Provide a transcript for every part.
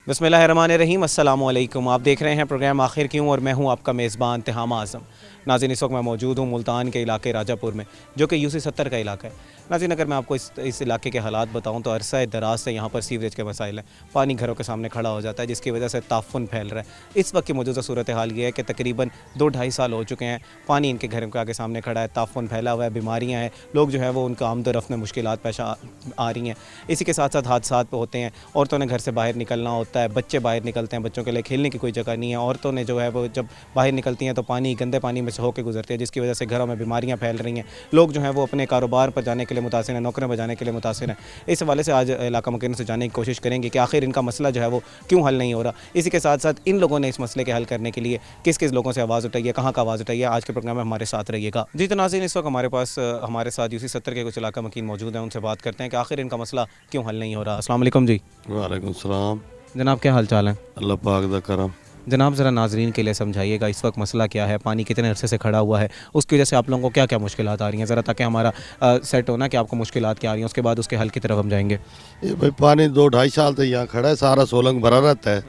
बिस्मिल्लाहिर्रहमानिर्रहीम, अस्सलामु अलैकुम। आप देख रहे हैं प्रोग्राम आखिर क्यों और मैं हूं आपका मेज़बान तिहामा आज़म। नाज़रीन, इस वक्त मैं मौजूद हूं मुल्तान के इलाके राजापुर में, जो कि यूसी 70 का इलाका है। नाज़रीन, अगर मैं आपको इस इलाके के हालात बताऊं तो अरसा दराज से यहाँ पर सीवरेज के मसाइल हैं। पानी घरों के सामने खड़ा हो जाता है, जिसकी वजह से ताफ़ुन फैल रहा है। इस वक्त की मौजूदा सूरत हाल ये है कि तकरीबन 2-2.5 साल हो चुके हैं, पानी इनके घरों के आगे सामने खड़ा है, ताफ़ुन फैला हुआ है, बीमारियाँ हैं, लोग जो है वो उनका आमद-ओ-रफ़्त में मुश्किलात पेश आ रही हैं। इसी के साथ साथ हादसात होते हैं, औरतों ने घर से बाहर निकलना होता है, बच्चे बाहर निकलते हैं, बच्चों के लिए खेलने की कोई जगह नहीं है। औरतों ने जो है वो जब बाहर निकलती हैं तो गंदे पानी में से होकर गुजरती है, जिसकी वजह से घरों में बीमारियां फैल रही हैं। लोग जो हैं वो अपने कारोबार पर जाने के लिए मुतासिर हैं, नौकरियां बजाने के लिए मुतासिर हैं। इस हवाले से आज इलाका मुकीम से जानने की कोशिश करेंगे कि आखिर इनका मसला जो है वो क्यों हल नहीं हो रहा। इसी के साथ साथ इन लोगों ने इस मसले के हल करने के लिए किस किस लोगों से आवाज़ उठाई है, कहाँ का आवाज़ उठाई है, आज के प्रोग्राम में हमारे साथ रहिएगा। जी तो नाज़रीन, इस वक्त हमारे पास हमारे साथ यूसी 70 के कुछ इलाका मुकीम मौजूद हैं, उनसे बात करते हैं कि आखिर इनका मसला क्यों हल नहीं हो रहा। अस्सलाम वालेकुम जी। वालेकुम सलाम। जनाब, क्या हाल चाल है? अल्लाह पाक दा करम। जनाब, ज़रा नाज़रीन के लिए समझाइएगा इस वक्त मसला क्या है, पानी कितने अरसे से खड़ा हुआ है, उसकी वजह से आप लोगों को क्या क्या मुश्किलात आ रही हैं, ज़रा ताकि हमारा सेट होना कि आपको मुश्किलात क्या आ रही हैं, उसके बाद उसके हल की तरफ हम जाएंगे। ये भाई पानी 2-2.5 साल से यहाँ खड़ा है, सारा सोलंग भरा रहता है।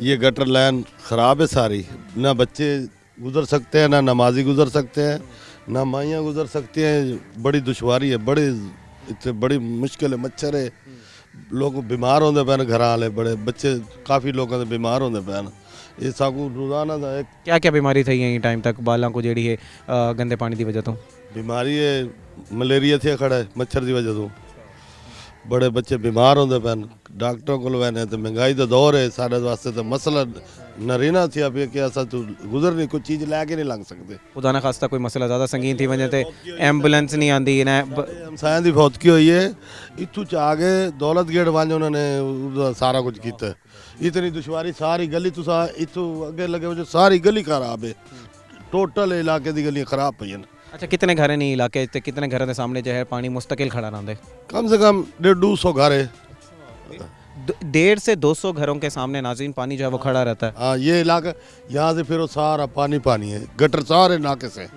ये गटर लाइन ख़राब है सारी, ना बच्चे गुजर सकते हैं, ना नमाजी गुजर सकते हैं, ना माइयाँ गुजर सकती हैं। बड़ी दुश्वारी है, इतने बड़ी मुश्किल है। मच्छर है, लोग बीमार होंगे पैन, घर आले बड़े बच्चे काफ़ी लोगों से बीमार होंगे पैन। ये साकू रोज़ाना का एक क्या क्या बीमारी थी यही टाइम तक बालों को जेड़ी है गंदे पानी की वजह तो? बीमारी है, मलेरिया थे खड़ा है मच्छर की वजह तो। बड़े बच्चे बीमार होंगे पैन, डॉक्टरों को लैने तो महंगाई का दौर है, सारे वास्ते तो मसला नरीना थी अब कि असा तू गुजर नहीं, कोई चीज़ लैके नहीं लंघ सकते। खुदा ना खास्ता कोई मसला ज़्यादा संगीन थी वजह से एम्बुलेंस नहीं आती ना हमसायां की फौतकी हुई है, इतू चा के दौलत गेट वांज उन्होंने सारा कुछ किया। इतनी दुश्वारी, सारी गली तुसा इतू अगे लगे जो सारी गली खराब है, टोटल इलाके की गलियां खराब पई हैं। अच्छा, कितने घर नहीं इलाके ते कितने घरों के सामने जो है पानी मुस्तकिल खड़ा रहता है? कम से कम 150-200 घर है। 150 से 200 घरों के सामने नाज़रीन पानी जो है वो खड़ा रहता है। हाँ, ये इलाका यहाँ से फिर वो सारा पानी पानी है, गटर सारे नाके से,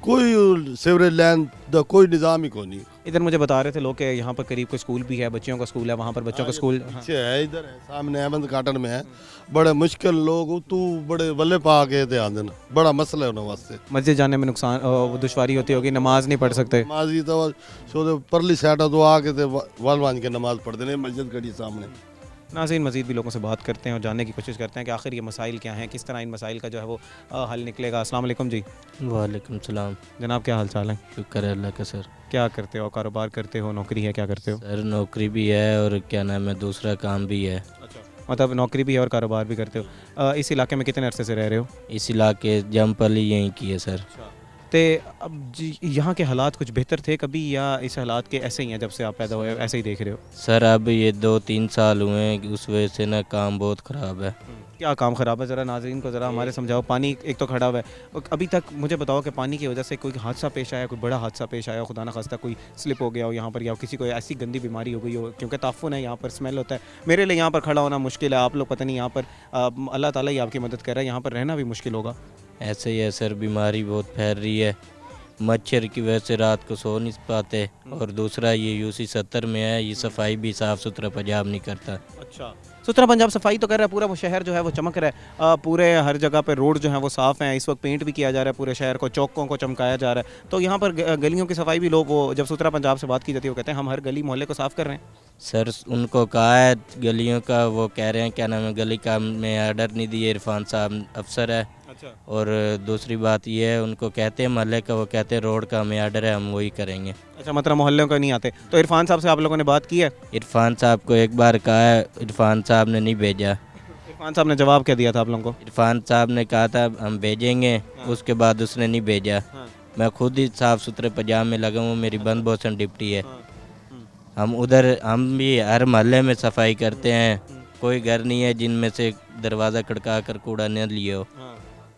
कोई सीवरेज लाइन का कोई निज़ाम ही कोई नहीं। इधर मुझे बता रहे थे लोग कि यहाँ पर करीब कोई स्कूल भी है, बच्चों का स्कूल है, वहाँ पर बच्चों का स्कूल पीछे है, इधर है सामने अहमद काटन में है। बड़े मुश्किल लोग तू बड़े वल्ले पा के थे आंदन, बड़ा मसला है उन्होंने वास्ते। मस्जिद जाने में नुकसान दुश्वारी होती होगी, नमाज नहीं पढ़ सकते। नमाजी तो सो परली साइड तो आके थे वाल वांज के नमाज पढ़ते नहीं, मस्जिद खड़ी सामने। नाज़रीन, मज़ीद भी लोगों से बात करते हैं और जानने की कोशिश करते हैं कि आखिर ये मसाइल क्या हैं, किस तरह इन मसाइल का जो है वो हल निकलेगा। अस्सलाम वालेकुम जी। वालेकुम सलाम। जनाब, क्या हाल चाल है? शुक्र है अल्लाह का सर। क्या करते हो, कारोबार करते हो, नौकरी है, क्या करते हो? सर नौकरी भी है और क्या नाम है दूसरा काम भी है। अच्छा, मतलब नौकरी भी है और कारोबार भी करते हो। इस इलाके में कितने अरसे से रह रहे हो? इस इलाके जमपली यहीं की है सर। तो अब जी यहाँ के हालात कुछ बेहतर थे कभी, या इस हालात के ऐसे ही हैं जब से आप पैदा हुए ऐसे ही देख रहे हो? सर अब ये 2-3 साल हुए हैं, उस वजह से ना काम बहुत ख़राब है। क्या काम ख़राब है, ज़रा नाज़रीन को ज़रा हमारे समझाओ। पानी एक तो खड़ा हुआ है और अभी तक मुझे बताओ कि पानी की वजह से कोई हादसा पेश आया, कोई बड़ा हादसा पेश आया, खुदा ना खास्ता कोई स्लिप हो गया हो यहाँ पर, या किसी को ऐसी गंदी बीमारी हो गई हो, क्योंकि ताफ़ुन है यहाँ पर, स्मेल होता है। मेरे लिए यहाँ पर खड़ा होना मुश्किल है, आप लोग पता नहीं यहाँ पर अल्लाह ताला ही आपकी मदद कर रहा है, यहाँ पर रहना भी मुश्किल होगा। ऐसे ही है सर, बीमारी बहुत फैल रही है, मच्छर की वजह से रात को सो नहीं पाते। और दूसरा ये यूसी 70 में है, ये सफाई भी साफ़ सुथरा पंजाब नहीं करता। अच्छा, सुथरा पंजाब सफाई तो कर रहा है, पूरा वो शहर जो है वो चमक रहा है, पूरे हर जगह पे रोड जो है वो साफ़ हैं। इस वक्त पेंट भी किया जा रहा है, पूरे शहर को, चौकों को चमकाया जा रहा है। तो यहाँ पर गलियों की सफाई भी लोग, वो जब सुथरा पंजाब से बात की जाती है वो कहते हैं हम हर गली मोहल्ले को साफ़ कर रहे हैं। सर उनको कहा है गलियों का, वो कह रहे हैं क्या नाम है गली का में आर्डर नहीं दिए, इरफान साहब अफसर है। अच्छा, और दूसरी बात ये है, उनको कहते हैं महल्ले का, वो कहते हैं रोड का हमें आर्डर है, हम वही करेंगे। अच्छा, मतलब मोहल्लों का नहीं आते। तो इरफान साहब से आप लोगों ने बात की है? इरफान साहब को एक बार कहा है, इरफान साहब ने नहीं भेजा। इरफान साहब ने जवाब क्या दिया था आप लोगों को? इरफान साहब ने कहा था हम भेजेंगे, उसके बाद उसने नहीं भेजा। मैं खुद ही साफ़ सुथरे पंजाब में लगा हूँ, मेरी बंद बोसन डिप्टी है। हम भी हर महल्ले में सफाई करते हैं, कोई घर नहीं है जिनमें से दरवाज़ा खड़का कर कूड़ा न लिए हो।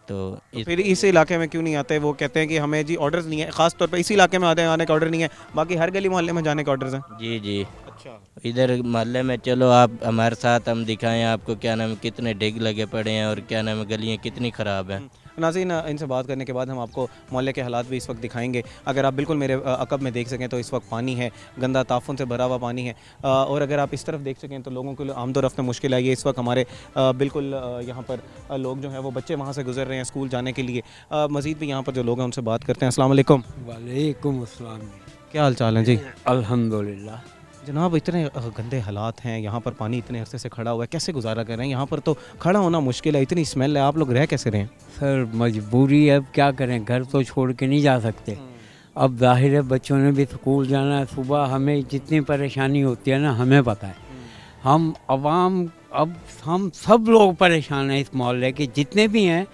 तो फिर इस इलाके में क्यों नहीं आते? वो कहते हैं कि हमें जी ऑर्डर्स नहीं है, ख़ास तौर पे इसी इलाके में आने का ऑर्डर नहीं है, बाकी हर गली मोहल्ले में जाने का ऑर्डर्स हैं। जी जी। अच्छा। इधर मोहल्ले में चलो आप हमारे साथ, हम दिखाएं आपको क्या नाम है कितने डिग लगे पड़े हैं और क्या नाम है गलियाँ कितनी ख़राब हैं। नाज़रीन, इनसे बात करने के बाद हम आपको मोहल्ले के हालात भी इस वक्त दिखाएंगे। अगर आप बिल्कुल मेरे अकब में देख सकें तो इस वक्त पानी है, गंदा ताफ़ुन से भरा हुआ पानी है। और अगर आप इस तरफ देख सकें तो लोगों को आमदो रफ्त में मुश्किल आई है। इस वक्त हमारे बिल्कुल यहाँ पर लोग जो हैं वो बच्चे वहाँ से गुजर रहे हैं स्कूल जाने के लिए। मज़ीद भी यहाँ पर जो लोग हैं उनसे बात करते हैं। अस्सलाम वालेकुम। वालेकुम अस्सलाम जी। क्या हाल चाल है जी? अल्हम्दुलिल्लाह। जनाब, इतने गंदे हालात हैं यहाँ पर, पानी इतने अरसे से खड़ा हुआ है, कैसे गुजारा कर रहे हैं? यहाँ पर तो खड़ा होना मुश्किल है, इतनी स्मेल है, आप लोग रह कैसे रहे हैं? सर मजबूरी है, अब क्या करें, घर तो छोड़ के नहीं जा सकते। अब जाहिर है बच्चों ने भी स्कूल जाना है, सुबह हमें जितनी परेशानी होती है ना हमें पता है। हम अवाम, अब हम सब लोग परेशान हैं इस मोहल्ले के जितने भी हैं।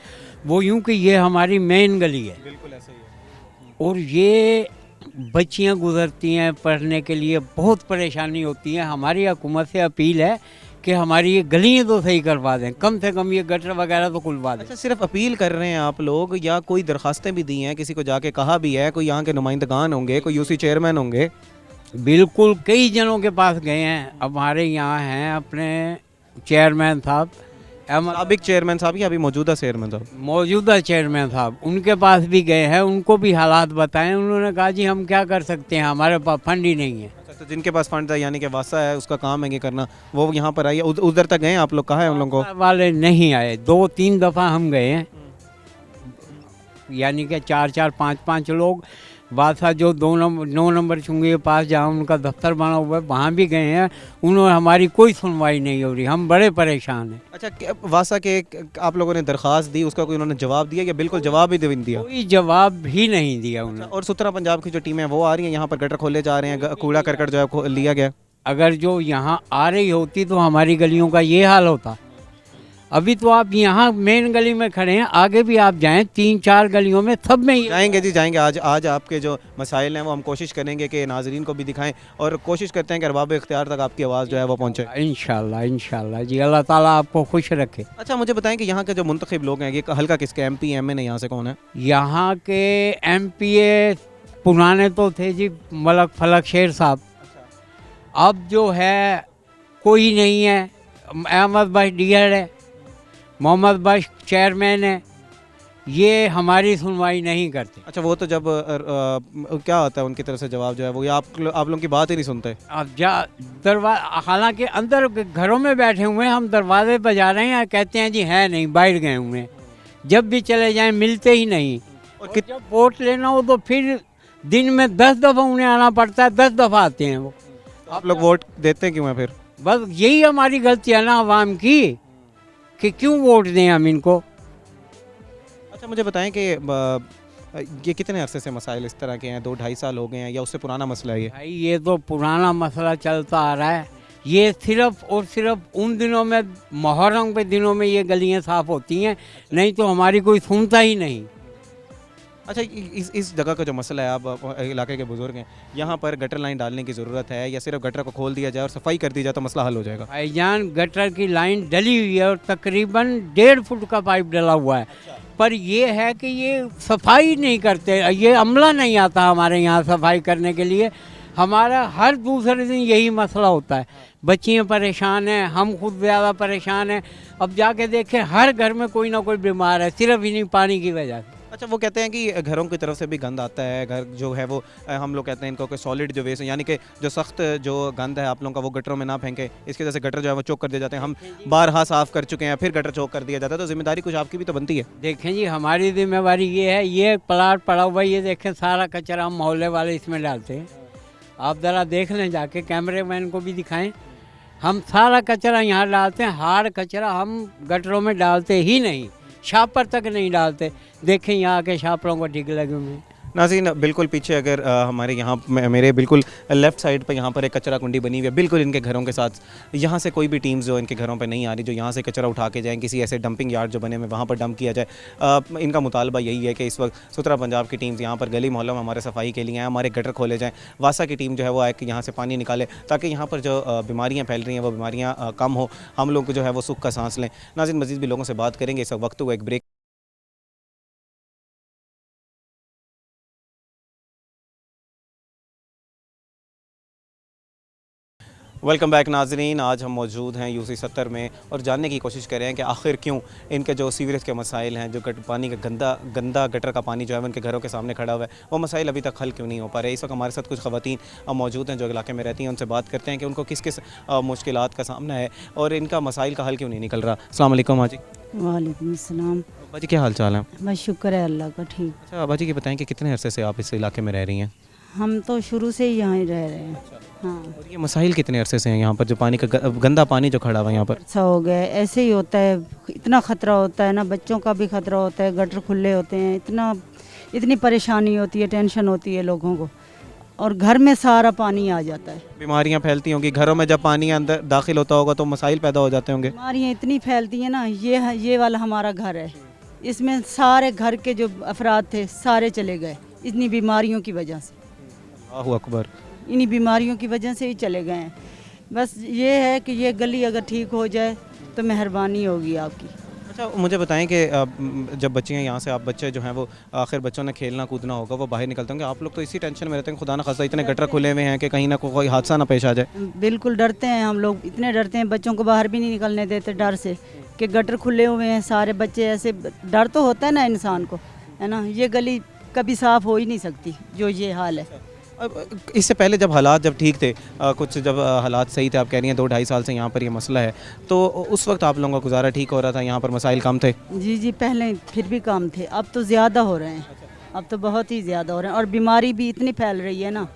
वो यूं कि ये हमारी मेन गली है बिल्कुल ऐसे ही है। और ये बच्चियां गुजरती हैं पढ़ने के लिए, बहुत परेशानी होती है। हमारी हुकूमत से अपील है कि हमारी ये गलियां तो सही करवा दें, कम से कम ये गटर वगैरह तो खुलवा दें। अच्छा, सिर्फ अपील कर रहे हैं आप लोग या कोई दरखास्तें भी दी हैं, किसी को जाके कहा भी है? कोई यहाँ के नुमाइंदगान होंगे, कोई यूसी चेयरमैन होंगे? बिल्कुल कई जनों के पास गए हैं। हमारे यहाँ हैं अपने चेयरमैन साहब, साबिक चेयरमैन साहब या अभी मौजूदा चेयरमैन साहब? मौजूदा चेयरमैन साहब, उनके पास भी गए हैं, उनको भी हालात बताएं। उन्होंने कहा जी हम क्या कर सकते हैं, हमारे पास फंड ही नहीं है। अच्छा, तो जिनके पास फंड था यानी कि वासा है, उसका काम है ये करना, वो यहाँ पर आइए। उधर तक गए हैं आप लोग? कहा है उन लोगों को? वाले नहीं आए, 2-3 दफ़ा हम गए हैं, यानी कि 4-4 5-5 लोग। बादशाह जो 9 नंबर चुंगी के पास जहाँ उनका दफ्तर बना हुआ है वहाँ भी गए हैं, उन्होंने हमारी कोई सुनवाई नहीं हो रही, हम बड़े परेशान हैं। अच्छा, वासा के आप लोगों ने दरखास्त दी, उसका कोई उन्होंने जवाब दिया या बिल्कुल जवाब ही नहीं दिया? कोई जवाब भी नहीं दिया उन्होंने। और सुथरा पंजाब की जो टीमें हैं वो आ रही हैं यहाँ पर, गटर खोले जा रहे हैं, कूड़ा करकट जो है लिया गया? अगर जो यहाँ आ रही होती तो हमारी गलियों का ये हाल होता। अभी तो आप यहाँ मेन गली में खड़े हैं, आगे भी आप जाएं 3-4 गलियों में, सब में जाएंगे जी, जाएंगे। आज आज आपके जो मसाइल हैं वो हम कोशिश करेंगे कि नाजरीन को भी दिखाएं और कोशिश करते हैं कि अरबाब इख्तियार तक आपकी आवाज़ जो है वो पहुँचे। इंशाल्लाह इंशाल्लाह जी, अल्लाह ताला आपको खुश रखे। अच्छा, मुझे बताएं कि यहाँ के जो मुंतखब लोग हैं, ये हल्का किसके, MP MN यहाँ से कौन है? यहाँ के MPA पुराने तो थे जी मलक फलक शेर साहब, अब जो है कोई नहीं है। अहमद बश डीहर है, मोहम्मद बश चेयरमैन है, ये हमारी सुनवाई नहीं करते। अच्छा, वो तो जब क्या होता है उनकी तरफ से जवाब जो है वो, या आप लोगों की बात ही नहीं सुनते? अब हालांकि अंदर घरों में बैठे हुए हैं, हम दरवाजे पर जा रहे हैं, कहते हैं जी है नहीं, बाहर गए हुए हैं। जब भी चले जाएं मिलते ही नहीं। और जब वोट लेना हो तो फिर दिन में 10 दफ़ा उन्हें आना पड़ता है, 10 दफ़ा आते हैं वो। आप लोग वोट देते क्यों हैं फिर? बस यही हमारी गलती है ना अवाम की, कि क्यों वोट दें हम इनको। अच्छा, मुझे बताएं कि ये कितने अरसे से मसाइल इस तरह के हैं? 2-2.5 साल हो गए हैं या उससे पुराना मसला है ये? भाई ये तो पुराना मसला चलता आ रहा है। ये सिर्फ और सिर्फ उन दिनों में, मुहर्रम के दिनों में ये गलियां साफ़ होती हैं, नहीं तो हमारी कोई सुनता ही नहीं। अच्छा, इस जगह का जो मसला है, आप इलाके के बुजुर्ग हैं, यहाँ पर गटर लाइन डालने की ज़रूरत है या सिर्फ गटर को खोल दिया जाए और सफाई कर दी जाए तो मसला हल हो जाएगा? भाईजान गटर की लाइन डली हुई है और तकरीबन 1.5 फुट का पाइप डला हुआ है, पर ये है कि ये सफाई नहीं करते, ये अमला नहीं आता हमारे यहाँ सफाई करने के लिए। हमारा हर दूसरे दिन यही मसला होता है, बच्चियाँ परेशान हैं, हम खुद ज़्यादा परेशान हैं। अब जाके देखें हर घर में कोई ना कोई बीमार है, सिर्फ इन्हीं पानी की वजह से। अच्छा, वो कहते हैं कि घरों की तरफ से भी गंद आता है, घर जो है वो हम लोग कहते हैं इनको कि सॉलिड जो वेस्ट है, यानी कि जो सख्त जो गंद है आप लोगों का वो गटरों में ना फेंके, इसकी वजह से गटर जो है वो चौक कर दिए जाते हैं। हम बारहा साफ़ कर चुके हैं, फिर गटर चौक कर दिया जाता है, तो जिम्मेदारी कुछ आपकी भी तो बनती है। देखें जी हमारी जिम्मेवारी ये है, ये प्लाट पड़ा हुआ है, ये देखें सारा कचरा हम मोहल्ले वाले इसमें डालते हैं। आप ज़रा देख लें जाके, कैमरे मैन को भी दिखाएं, हम सारा कचरा यहाँ डालते हैं। हार्ड कचरा हम गटरों में डालते ही नहीं, छापर तक नहीं डालते। देखें यहाँ के छापरों को डिग लगे हुए हैं। नाज़रीन, बिल्कुल पीछे अगर हमारे यहाँ मेरे बिल्कुल लेफ़्ट साइड पे यहाँ पर एक कचरा कुंडी बनी हुई है, बिल्कुल इनके घरों के साथ। यहाँ से कोई भी टीम्स जो इनके घरों पे नहीं आ रही, जो यहाँ से कचरा उठा के जाएँ, किसी ऐसे डंपिंग यार्ड जो बने हुए वहाँ पर डंप किया जाए। इनका मुतालबा यही है कि इस वक्त सुथरा पंजाब की टीम्स यहाँ पर गली मोहल्लों में हमारे सफाई के लिए आएँ, हमारे गटर खोले जाएँ। वासा की टीम जो है वो आए कि यहाँ से पानी निकाले, ताकि यहाँ पर जो बीमारियाँ फैल रही हैं वो बीमारियाँ कम हो, हम लोग जो है वो सुख का सांस लें। नाज़रीन, मज़ीद भी लोगों से बात करेंगे, इस वक्त हुआ एक ब्रेक। वेलकम बैक नाजरीन। आज हम मौजूद हैं यूसी 70 में और जानने की कोशिश कर रहे हैं कि आखिर क्यों इनके जो सीवरेज के मसाइल हैं, जो पानी का गंदा गटर का पानी जो है उनके घरों के सामने खड़ा हुआ है, वो मसाइल अभी तक हल क्यों नहीं हो पा रहे। इस वक्त हमारे साथ कुछ ख़वातीन मौजूद हैं जो इलाके में रहती हैं। उनसे बात करते हैं कि उनको किस किस मुश्किलात का सामना है और इनका मसाइल का हल क्यों नहीं निकल रहा। अस्सलाम वालेकुम हाजी। वालेकुम अस्सलाम। अब्बा जी क्या हाल चाल है? बस शुक्र है अल्लाह का, ठीक। अच्छा अब्बा जी, ये बताएं कि कितने अरसे से आप इस इलाके में रह रही हैं? हम तो शुरू से ही यहाँ ही रह रहे हैं। हाँ, और ये मसाइल कितने अरसे से हैं यहाँ पर, जो पानी का गंदा पानी जो खड़ा हुआ है यहाँ पर? अच्छा हो गया, ऐसे ही होता है। इतना ख़तरा होता है ना, बच्चों का भी ख़तरा होता है, गटर खुले होते हैं, इतनी परेशानी होती है, टेंशन होती है लोगों को, और घर में सारा पानी आ जाता है। बीमारियाँ फैलती होंगी घरों में, जब पानी अंदर दाखिल होता होगा तो मसाइल पैदा हो जाते होंगे। बीमारियाँ इतनी फैलती हैं ना। ये वाला हमारा घर है, इसमें सारे घर के जो अफराद थे सारे चले गए इतनी बीमारियों की वजह से। अल्लाहु अकबर। इन्हीं बीमारियों की वजह से ही चले गए हैं। बस ये है कि ये गली अगर ठीक हो जाए तो मेहरबानी होगी आपकी। अच्छा मुझे बताएं कि जब बच्चियाँ यहाँ से, आप बच्चे जो हैं वो आखिर बच्चों ने खेलना कूदना होगा, वो बाहर निकलते होंगे, आप लोग तो इसी टेंशन में रहते हैं खुदा ना खास्ता इतने गटर खुले हुए हैं कि कहीं ना कोई हादसा ना पेश आ जाए। बिल्कुल डरते हैं हम लोग, इतने डरते हैं, बच्चों को बाहर भी नहीं निकलने देते डर से कि गटर खुले हुए हैं सारे बच्चे। ऐसे डर तो होता है ना इंसान को, है ना। ये गली कभी साफ़ हो ही नहीं सकती जो ये हाल है। अब इससे पहले जब हालात जब ठीक थे, कुछ जब हालात सही थे, आप कह रही हैं 2-2.5 साल से यहाँ पर ये मसला है, तो उस वक्त आप लोगों का गुजारा ठीक हो रहा था, यहाँ पर मसाइल कम थे? जी पहले फिर भी कम थे, अब तो ज़्यादा हो रहे हैं। अब तो बहुत ही ज़्यादा हो रहे हैं, और बीमारी भी इतनी फैल रही है ना,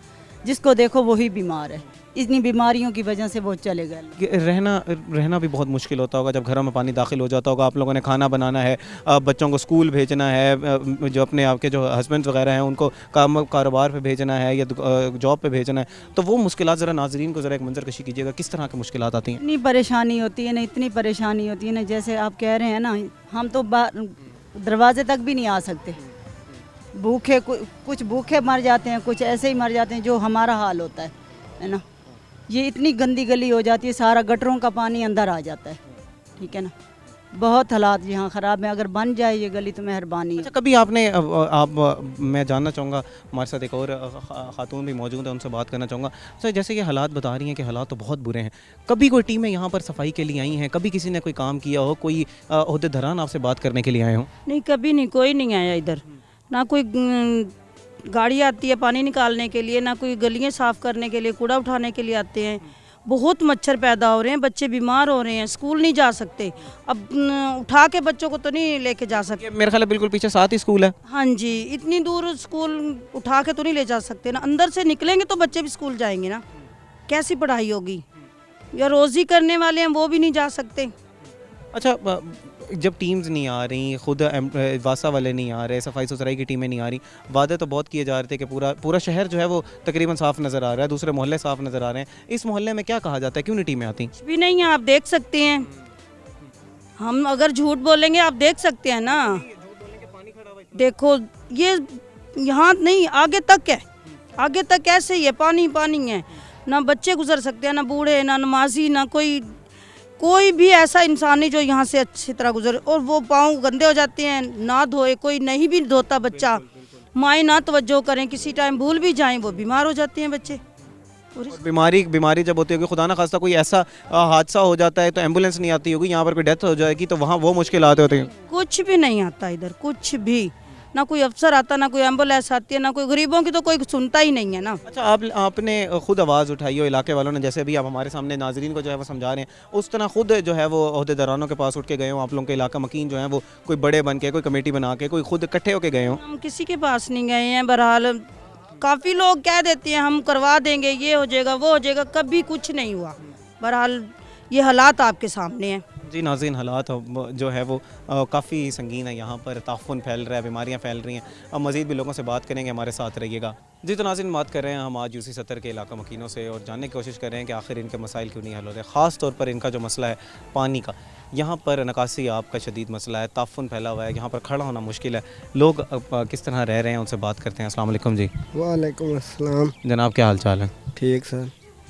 जिसको देखो वही बीमार है। इतनी बीमारियों की वजह से वो चले गए। रहना भी बहुत मुश्किल होता होगा जब घरों में पानी दाखिल हो जाता होगा। आप लोगों ने खाना बनाना है, बच्चों को स्कूल भेजना है, जो अपने आपके जो हस्बैंड वगैरह हैं उनको कारोबार पे भेजना है या जॉब पे भेजना है, तो वो मुश्किलात ज़रा नाजरीन को ज़रा एक मंजर कशी कीजिएगा, किस तरह की मुश्किलात आती हैं? इतनी परेशानी होती है ना, इतनी परेशानी होती है ना, जैसे आप कह रहे हैं ना, हम तो दरवाजे तक भी नहीं आ सकते। भूखे कुछ भूखे मर जाते हैं, कुछ ऐसे ही मर जाते हैं, जो हमारा हाल होता है ना। ये इतनी गंदी गली हो जाती है, सारा गटरों का पानी अंदर आ जाता है, ठीक है ना। बहुत हालात यहाँ ख़राब हैं, अगर बन जाए ये गली तो मेहरबानी है। अच्छा कभी आपने मैं जानना चाहूँगा, हमारे साथ एक और खातून भी मौजूद है, उनसे बात करना चाहूँगा। अच्छा जैसे ये हालात बता रही हैं कि हालात तो बहुत बुरे हैं, कभी कोई टीमें यहाँ पर सफाई के लिए आई हैं? कभी किसी ने कोई काम किया हो, कोई ओहदेदारान आपसे बात करने के लिए आए हों? नहीं, कभी नहीं, कोई नहीं आया इधर। ना कोई गाड़ी आती है पानी निकालने के लिए, ना कोई गलियाँ साफ़ करने के लिए, कूड़ा उठाने के लिए आते हैं। बहुत मच्छर पैदा हो रहे हैं, बच्चे बीमार हो रहे हैं, स्कूल नहीं जा सकते। अब उठा के बच्चों को तो नहीं लेके जा सकते। मेरे ख्याल है बिल्कुल पीछे साथ ही स्कूल है। हाँ जी, इतनी दूर स्कूल उठा के तो नहीं ले जा सकते ना। अंदर से निकलेंगे तो बच्चे भी स्कूल जाएंगे ना, कैसी पढ़ाई होगी? या रोज़ी करने वाले हैं वो भी नहीं जा सकते। अच्छा जब टीम्स नहीं आ रही, खुद वासा वाले नहीं आ रहे, सफाई सुथराई की टीमें नहीं आ रही, वादे तो बहुत किए जा रहे थे कि पूरा शहर जो है वो तकरीबन साफ़ नज़र आ रहा है, दूसरे मोहल्ले साफ़ नज़र आ रहे हैं, इस मोहल्ले में क्या कहा जाता है, क्यों नहीं टीमें आती? कुछ भी नहीं है, आप देख सकते हैं। हम अगर झूठ बोलेंगे आप देख सकते हैं ना। देखो ये यहाँ नहीं, आगे तक है, आगे तक ऐसे ही है, पानी पानी है। ना बच्चे गुजर सकते हैं, ना बूढ़े, ना नमाजी, ना कोई भी ऐसा इंसान नहीं जो यहाँ से अच्छी तरह गुजरे। और वो पाँव गंदे हो जाते हैं, ना धोए, कोई नहीं भी धोता बच्चा, माएँ ना तवज्जो करें, किसी टाइम भूल भी जाएं, वो बीमार हो जाते हैं बच्चे। और बीमारी जब होती होगी, खुदा ना खास्ता कोई ऐसा हादसा हो जाता है तो एम्बुलेंस नहीं आती होगी, यहाँ पर कोई डेथ हो जाएगी तो वहाँ वो मुश्किलात होती हैं। कुछ भी नहीं आता इधर, कुछ भी ना, कोई अफसर आता, ना कोई एम्बुलेंस आती है, ना कोई गरीबों की तो कोई सुनता ही नहीं है ना। अच्छा आपने खुद आवाज़ उठाई हो, इलाके वालों ने, जैसे अभी आप हमारे सामने नाजरीन को जो है वो समझा रहे हैं, उस तरह खुद जो है वो ओहदेदारानों के पास उठ के गए हो, आप लोगों के इलाका मकीन जो है वो कोई बड़े बन के, कोई कमेटी बना के, कोई खुद इकट्ठे होके गए हो? हम किसी के पास नहीं गए हैं। बहरहाल काफ़ी लोग कह देते हैं हम करवा देंगे, ये हो जाएगा, वो हो जाएगा, कभी कुछ नहीं हुआ। बहरहाल ये हालात आपके सामने हैं। जी नाज़रीन, हालात जो है वो काफ़ी संगीन है, यहाँ पर ताफ़ुन फैल रहा है, बीमारियाँ फैल रही हैं। अब मज़ीद भी लोगों से बात करेंगे, हमारे साथ रहिएगा। जी तो नाज़रीन, बात कर रहे हैं हम आज यूसी 70 के इलाका मकीनों से और जानने की कोशिश कर रहे हैं कि आखिर इनके मसाइल क्यों नहीं हल हो रहे। ख़ास तौर पर इनका जो मसला है पानी का, यहाँ पर नकासी आपका शदीद मसला है, ताफ़ुन फैला हुआ है, यहाँ पर खड़ा होना मुश्किल है। लोग किस तरह रह रहे हैं उनसे बात करते हैं। अस्सलाम वालेकुम जी। वालेकुम अस्सलाम। जनाब क्या हाल चाल है? ठीक सर।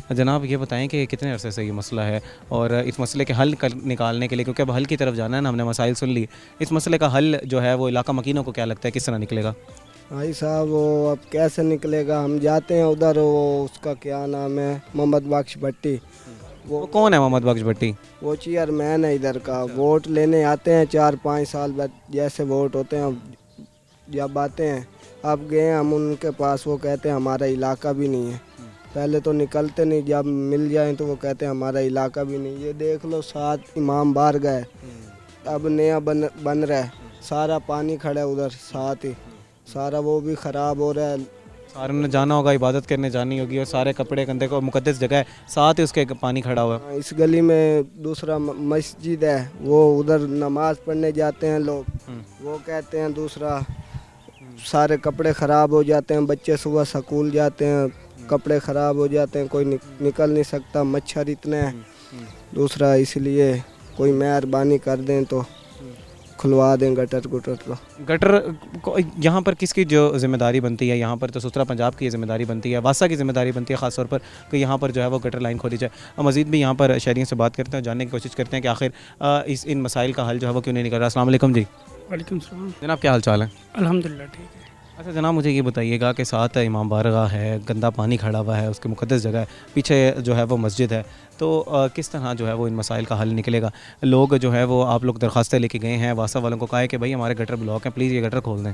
जनाब ये बताएं कि कितने अरसे से ये मसला है और इस मसले के हल निकालने के लिए, क्योंकि अब हल की तरफ जाना है ना, हमने मसाइल सुन ली, इस मसले का हल जो है वो इलाका मकीनों को क्या लगता है किस तरह निकलेगा? भाई साहब वो अब कैसे निकलेगा। हम जाते हैं उधर, वो उसका क्या नाम है, मोहम्मद बख्श भट्टी, वो कौन है मोहम्मद बख्श भट्टी? वो चेयरमैन है इधर का। वोट लेने आते हैं 4-5 साल बाद, जैसे वोट होते हैं जब आते हैं। अब गए हम उनके पास, वो कहते हैं हमारा इलाका भी नहीं है। पहले तो निकलते नहीं, जब मिल जाए तो वो कहते हैं हमारा इलाका भी नहीं। ये देख लो 7 इमाम बाहर गए, अब नया बन रहा है, सारा पानी खड़ा है उधर, साथ ही सारा वो भी ख़राब हो रहा है। सारे ने जाना होगा, इबादत करने जानी होगी और सारे कपड़े कंधे को, मुकद्दस जगह है, साथ ही उसके पानी खड़ा हुआ है। इस गली में दूसरा मस्जिद है, वो उधर नमाज पढ़ने जाते हैं लोग। वो कहते हैं दूसरा, सारे कपड़े ख़राब हो जाते हैं, बच्चे सुबह स्कूल जाते हैं, कपड़े ख़राब हो जाते हैं, कोई निकल नहीं सकता, मच्छर इतने हैं। दूसरा इसलिए कोई मेहरबानी कर दें तो खुलवा दें गटर तो। गटर यहाँ पर किसकी जो जिम्मेदारी बनती है? यहाँ पर तो सुथरा पंजाब की जिम्मेदारी बनती है, वासा की जिम्मेदारी बनती है ख़ास तौर पर कि यहाँ पर जो है वो गटर लाइन खोली जाए। और मज़ीद भी यहाँ पर शहरियों से बात करते हैं, जानने की कोशिश करते हैं कि आखिर इन मसाइल का हल जो है वो क्यों नहीं निकल रहा। अस्सलाम वालेकुम जी। वालेकुम सलाम। जनाब क्या हाल चाल है? अल्हम्दुलिल्लाह ठीक है। अच्छा जनाब, मुझे ये बताइएगा कि साथ इमाम बारगाह है, गंदा पानी खड़ा हुआ है, उसकी मुक़द्दस जगह है, पीछे जो है वो मस्जिद है, तो किस तरह जो है वो इन मसाइल का हल निकलेगा? लोग जो है वो, आप लोग दरख्वास्तें लेके गए हैं, वासा वालों को कहा है कि भाई हमारे गटर ब्लॉक हैं, प्लीज़ ये गटर खोल दें।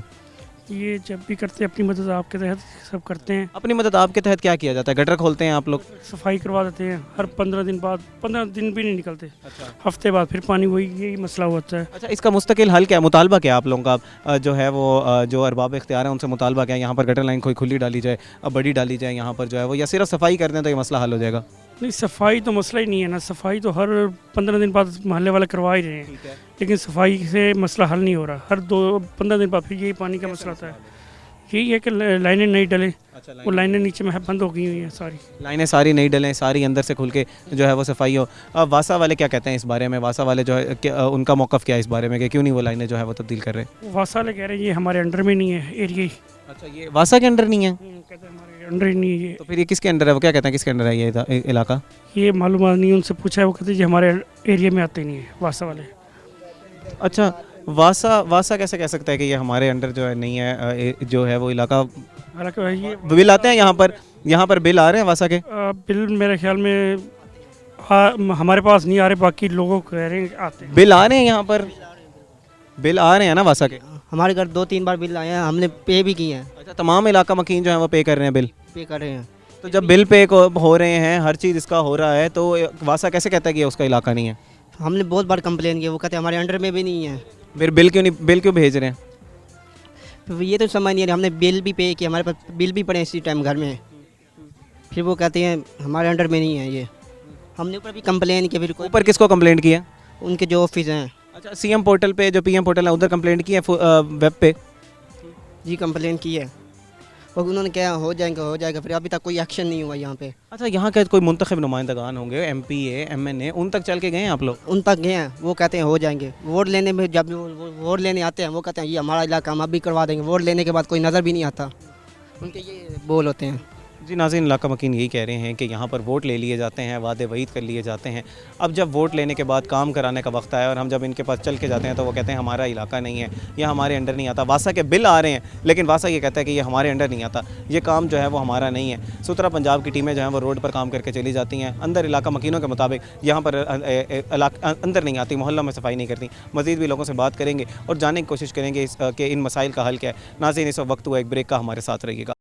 ये जब भी करते हैं अपनी मदद आपके तहत सब करते हैं। अपनी मदद आपके तहत क्या किया जाता है? गटर खोलते हैं आप लोग? सफाई करवा देते हैं हर 15 दिन बाद, 15 दिन भी नहीं निकलते, अच्छा हफ्ते बाद फिर पानी, वही यही मसला होता है। अच्छा, इसका मुस्तकिल हल क्या है? मुतालबा क्या है आप लोगों का? जो है वो जो अरबाब इख्तियार है उनसे मुतालबा क्या है? यहाँ पर गटर लाइन कोई खुली डाली जाए, बड़ी डाली जाए यहाँ पर जो है वो, या सिर्फ सफाई कर दें तो ये मसला हल हो जाएगा? नहीं, सफाई तो मसला ही नहीं है ना, सफाई तो हर 15 दिन बाद मोहल्ले वाले करवा ही रहे हैं, लेकिन सफाई से मसला हल नहीं हो रहा। हर 15 दिन बाद फिर यही पानी का मसला आता है। यही है कि लाइनें नहीं डलें, वो लाइनें नीचे में बंद हो गई हुई हैं, सारी लाइनें सारी नहीं डलें, सारी अंदर से खुल के जो है वो सफाई हो। वासा वाले क्या कहते हैं इस बारे में? वासा वाले जो है उनका मौक़िफ़ क्या है इस बारे में कि क्यों नहीं वो लाइनें जो है वो तब्दील कर रहे हैं? वासा वाले कह रहे हैं ये हमारे अंडर में नहीं है एरिया ही। अच्छा, ये वासा के अंडर नहीं है? कहते हैं हमारे अंडर ही नहीं है ये। तो फिर ये किसके अंडर है? वो क्या कहते हैं किसके अंडर है ये इलाका? ये मालूम नहीं, उनसे पूछा है, वो कहते हैं ये हमारे एरिया में आते नहीं है वासा वाले। अच्छा, वासा कैसे कह सकता है कि ये हमारे अंडर जो है नहीं है, जो है वो इलाका? हालांकि ये बिल आते हैं यहाँ पर बिल आ रहे हैं वासा के? बिल मेरे ख्याल में हमारे पास नहीं आ रहे, बाकी लोगों को कह रहे हैं आते हैं। बिल आ रहे हैं यहाँ पर? बिल आ रहे हैं ना वासा के? हमारे घर 2-3 बार बिल आए हैं, हमने पे भी किए हैं। अच्छा, तमाम इलाका मकीन जो है वो पे कर रहे हैं बिल? पे कर रहे हैं। तो जब बिल पे हो रहे हैं, हर चीज़ इसका हो रहा है, तो वासा कैसे कहता है कि ये उसका इलाका नहीं है? हमने बहुत बार कंप्लेन किया, वो कहते हैं हमारे अंडर में भी नहीं है। फिर बिल क्यों भेज रहे हैं? फिर ये तो समझ नहीं आ रहा, हमने बिल भी पे किया, हमारे पास बिल भी पड़े इसी टाइम घर में, फिर वो कहते हैं हमारे अंडर में नहीं है ये। हमने ऊपर भी कंप्लेन किया, फिर ऊपर किसको कंप्लेंट किया? उनके जो ऑफिस हैं। अच्छा, सीएम पोर्टल पे, जो पीएम पोर्टल है उधर कंप्लेंट की है वेब पे? जी कंप्लेन की है, और उन्होंने कहा हो जाएगा, फिर अभी तक कोई एक्शन नहीं हुआ यहाँ पे। अच्छा, यहाँ के कोई मुंतखब नुमाइंदगान होंगे, MPA MNA, उन तक चल के गए हैं आप लोग? उन तक गए हैं, वो कहते हैं हो जाएंगे। वोट लेने में जब वो वोट लेने आते हैं, वो कहते हैं ये हमारा इलाका, हम अभी करवा देंगे। वोट लेने के बाद कोई नज़र भी नहीं आता, उनके ये बोल होते हैं। जी नाज़रीन, इलाका मकीन यही कह रहे हैं कि यहाँ पर वोट ले लिए जाते हैं, वादे वईद कर लिए जाते हैं। अब जब वोट लेने के बाद काम कराने का वक्त आया और हम जब इनके पास चल के जाते हैं तो वो कहते हैं हमारा इलाका नहीं है, या हमारे अंडर नहीं आता। वासा के बिल आ रहे हैं, लेकिन वासा ये कहता है कि ये हमारे अंडर नहीं आता, ये काम जो है वो हमारा नहीं है। सुथरा पंजाब की टीमें जो हैं वो रोड पर काम करके चली जाती हैं, अंदर इलाका मकीनों के मुताबिक यहाँ पर अंदर नहीं आती, मोहल्लों में सफाई नहीं करती। मज़ीद भी लोगों से बात करेंगे और जानने की कोशिश करेंगे कि इन मसाइल का हल क्या है। नाज़रीन, इस वक्त हुआ एक ब्रेक का, हमारे साथ रहिएगा।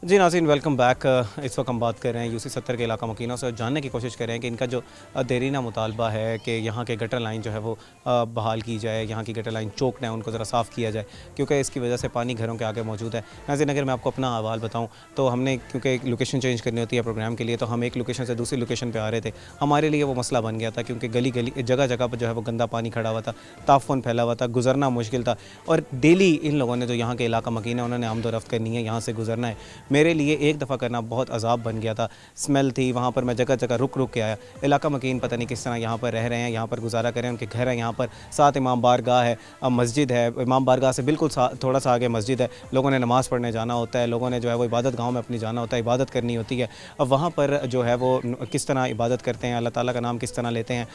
जी नाज़रीन, वेलकम बैक। इस वक्त हम बात कर रहे हैं UC 70 के इलाका मकीनों से और जानने की कोशिश कर रहे हैं कि इनका जो देरीना मुतालबा है कि यहाँ के गटर लाइन जो है वो बहाल की जाए, यहाँ की गटर लाइन चौक है उनको ज़रा साफ़ किया जाए, क्योंकि इसकी वजह से पानी घरों के आगे मौजूद है। नाज़रीन, अगर मैं आपको अपना अहवाल बताऊँ तो हमने, क्योंकि लोकेशन चेंज करनी होती है प्रोग्राम के लिए, तो हम एक लोकेशन से दूसरी लोकेशन पर आ रहे थे। हमारे लिए वो मसला बन गया था, क्योंकि गली जगह जगह पर जो है वो गंदा पानी खड़ा हुआ था, ताफ़ुन फैला हुआ था, गुजरना मुश्किल था। और डेली इन लोगों ने, जो यहाँ के इलाका मकीन है, उन्होंने आमदोरफ्त करनी है, यहाँ से गुजरना है। मेरे लिए एक दफ़ा करना बहुत अजाब बन गया था। स्मेल थी वहाँ पर, मैं जगह जगह रुक रुक के आया। इलाका मकीन पता नहीं किस तरह यहाँ पर रह रहे हैं, यहाँ पर गुजारा करें, उनके घर है यहाँ पर, साथ इमाम बारगाह है, मस्जिद है, इमाम बारगाह से बिल्कुल थोड़ा सा आगे मस्जिद है। लोगों ने नमाज़ पढ़ने जाना होता है, लोगों ने जो है वो इबादत गाँव में अपनी जाना होता है, इबादत करनी होती है। अब वहाँ पर जो है वो किस तरह इबादत करते हैं, अल्लाह ताला का नाम किस तरह लेते हैं,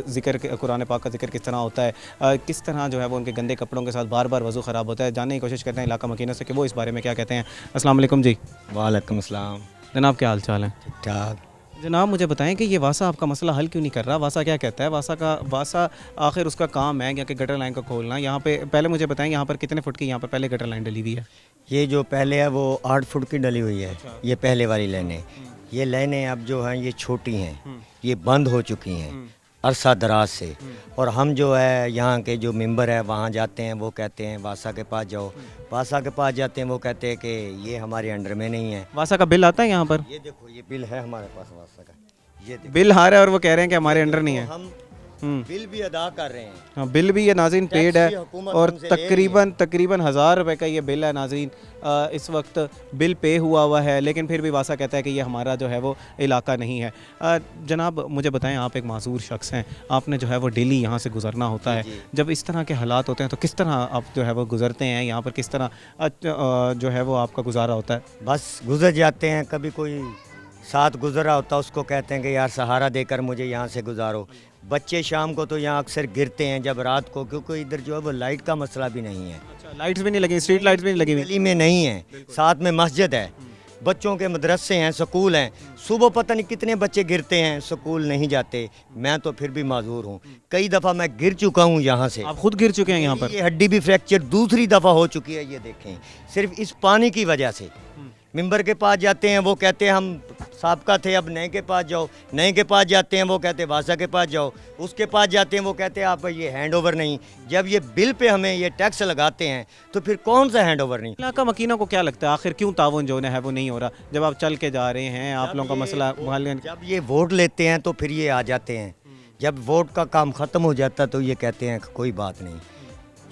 ज़िक्र कुरान पाक का ज़िक्र किस तरह होता है, किस तरह जो है वो उनके गंदे कपड़ों के साथ बार बार वज़ू ख़राब होता है। जानने की कोशिश करते हैं इलाका मकीनों से कि वो इस बारे में क्या कहते हैं। अस्सलाम वालेकुम जी। वालेकुम अस्सलाम। जनाब क्या हाल चाल है? ठीक ठाक। जनाब मुझे बताएं कि ये वासा आपका मसला हल क्यों नहीं कर रहा? वासा क्या कहता है? वासा आखिर उसका काम है या कि गटर लाइन को खोलना। यहाँ पे पहले मुझे बताएं यहाँ पर कितने फुट की यहाँ पर पहले गटर लाइन डली हुई है? ये जो पहले है वो 8 फुट की डली हुई है। ये पहले वाली लाइनें, ये लाइनें अब जो हैं ये छोटी हैं, ये बंद हो चुकी हैं अरसा दराज से। और हम जो है यहाँ के जो मेंबर है वहाँ जाते हैं, वो कहते हैं वासा के पास जाओ। वासा के पास जाते हैं, वो कहते हैं कि ये हमारे अंडर में नहीं है। वासा का बिल आता है यहाँ पर? ये देखो ये बिल है हमारे पास वासा का, ये देखो बिल आ रहा है और वो कह रहे हैं कि हमारे अंडर नहीं है। हम बिल भी अदा कर रहे हैं। हाँ, बिल भी ये नाज़रीन पेड है टैक्स भी हुकूमत और हमसे ले तकरीबन 1000 रुपये का ये बिल है नाज़रीन। इस वक्त बिल पे हुआ है, लेकिन फिर भी वासा कहता है कि ये हमारा जो है वो इलाका नहीं है। जनाब मुझे बताएं, आप एक मासूर शख्स हैं, आपने जो है वो डेली यहाँ से गुज़रना होता है। जब इस तरह के हालात होते हैं तो किस तरह आप जो है वो गुज़रते हैं यहाँ पर, किस तरह जो है वो आपका गुजारा होता है? बस गुजर जाते हैं। कभी कोई साथ गुजर रहा होता है, उसको कहते हैं कि यार सहारा देकर मुझे यहाँ से गुजारो। बच्चे शाम को तो यहाँ अक्सर गिरते हैं जब रात को, क्योंकि इधर जो है वो लाइट का मसला भी नहीं है। अच्छा, लाइट्स भी नहीं लगी, स्ट्रीट लाइट्स भी नहीं लगी हुई? गली में नहीं है, साथ में मस्जिद है, बच्चों के मदरसे हैं, स्कूल हैं। सुबह पता नहीं कितने बच्चे गिरते हैं, स्कूल नहीं जाते। मैं तो फिर भी माजूर हूँ, कई दफ़ा मैं गिर चुका हूँ यहाँ से। आप खुद गिर चुके हैं यहाँ पर? ये हड्डी भी फ्रैक्चर दूसरी दफ़ा हो चुकी है। ये देखें, सिर्फ इस पानी की वजह से। मेंबर के पास जाते हैं, वो कहते हैं हम साबका थे, अब नए के पास जाओ। नए के पास जाते हैं, वो कहते हैं वासा के पास जाओ। उसके पास जाते हैं, वो कहते हैं आप ये हैंड ओवर नहीं। जब ये बिल पे हमें ये टैक्स लगाते हैं तो फिर कौन सा हैंड ओवर नहीं? इलाका मकीनों को क्या लगता है आखिर क्यों ताउन जो है वो नहीं हो रहा? जब आप चल के जा रहे हैं, आप लोगों का मसला जब ये वोट लेते हैं तो फिर ये आ जाते हैं। जब वोट का काम ख़त्म हो जाता तो ये कहते हैं कोई बात नहीं।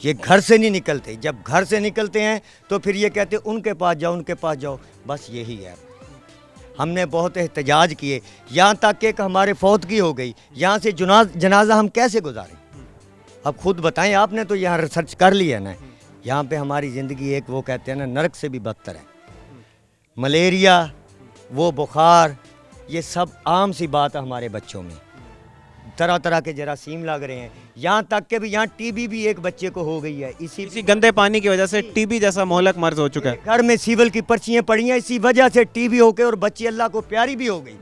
ये घर से नहीं निकलते, जब घर से निकलते हैं तो फिर ये कहते हैं उनके पास जाओ, उनके पास जाओ। बस यही है। हमने बहुत एहतजाज किए, यहाँ तक कि हमारे फौत की हो गई। यहाँ से जनाजा हम कैसे गुजारें? अब खुद बताएं, आपने तो यहाँ रिसर्च कर लिया ना। यहाँ पे हमारी ज़िंदगी एक वो कहते हैं ना नरक से भी बदतर है। मलेरिया, वो बुखार, ये सब आम सी बात है हमारे बच्चों में। तरह तरह के जरासीम लग रहे हैं। यहाँ तक के भी यहाँ टीबी भी एक बच्चे को हो गई है इसी गंदे पानी की वजह से। टीबी जैसा मोहलक मर्ज हो चुका है। घर में सिविल की पर्चियाँ पड़ी हैं, इसी वजह से टीबी हो गई और बच्ची अल्लाह को प्यारी भी हो गई।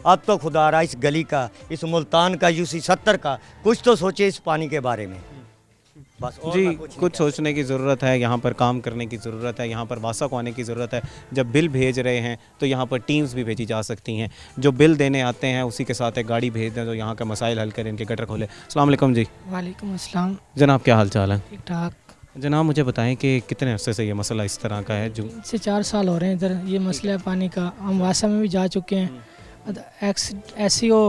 अब तो खुदा रहा इस गली का, इस मुल्तान का, यूसी 70 का कुछ तो सोचे इस पानी के बारे में। बस जी, कुछ सोचने की ज़रूरत है, यहाँ पर काम करने की ज़रूरत है, यहाँ पर वासा को आने की ज़रूरत है। जब बिल भेज रहे हैं तो यहाँ पर टीम्स भी भेजी जा सकती हैं, जो बिल देने आते हैं उसी के साथ एक गाड़ी भेज दें तो यहाँ का मसाइल हल करें, इनके गटर खोले। अस्सलाम वालेकुम जी। वालेकुम अस्सलाम। जनाब क्या हाल चाल है? ठीक ठाक। जनाब मुझे बताएं कि कितने अरसे से ये मसला इस तरह का है? जो 3 से 4 साल हो रहे हैं इधर ये मसला है पानी का। हम वासा में भी जा चुके हैं। SCO